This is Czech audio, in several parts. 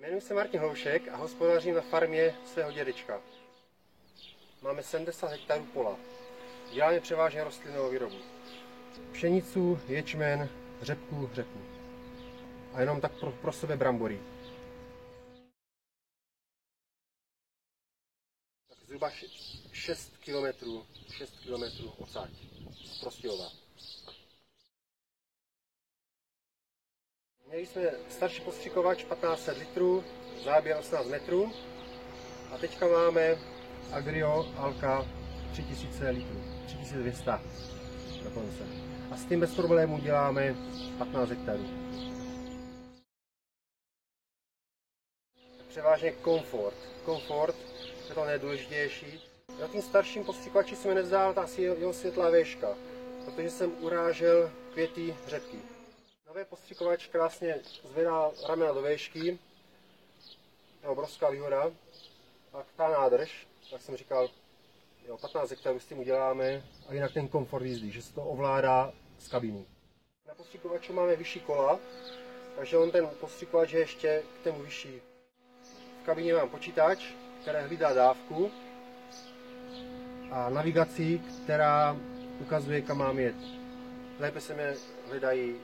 Jmenuji se Martin Hloušek a hospodařím na farmě svého dědečka. Máme 70 hektarů pola. Děláme převážně rostlinnou výrobu. Pšenicu, ječmen, řepku. A jenom tak pro sebe brambory. Tak zhruba 6 km odsáď z Prostějova. Měli jsme starší postřikovač 1500 litrů, záběr 18 metrů a teďka máme Agrio Alka 3000 litrů, 3200 dokonce. A s tím bez problémů děláme 15 hektarů. Převážně komfort je to nejdůležitější. Na tím starším postřikovači jsme nevzal asi jeho světlá věška, protože jsem urážel květy řepky. Nový postřikovač krásně zvedá ramena do výšky, je obrovská výhoda. Pak ta nádrž, jak jsem říkal, 15 hektarů s tím uděláme a jinak ten komfort jízdy, že se to ovládá z kabiny. Na postřikovaču máme vyšší kola, takže on ten postřikovač je ještě k tomu vyšší. V kabině mám počítač, který hlídá dávku a navigaci, která ukazuje, kam mám jet. Lépe se mi hledají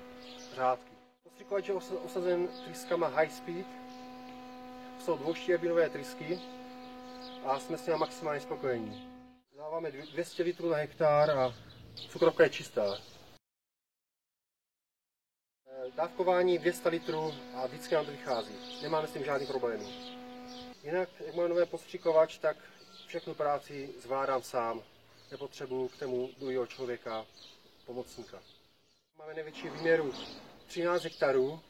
řádky. Postřikovač je osazen tryskama High Speed. Jsou dvouštěrbinové trysky a jsme s nimi maximálně spokojení. Dáváme 200 litrů na hektar a cukrovka je čistá. Dávkování 200 litrů a vždycky nám to vychází. Nemáme s tím žádný problémy. Jinak, jak mám nový postřikovač, tak všechnu práci zvládám sám. Nepotřebuji k tomu druhého člověka, pomocníka. Máme největší výměru 13 hektarů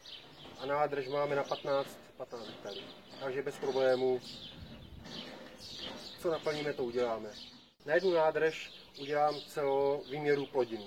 a nádrž máme na 15 hektarů. Takže bez problémů, co naplníme, to uděláme. Na jednu nádrž udělám celou výměru plodin.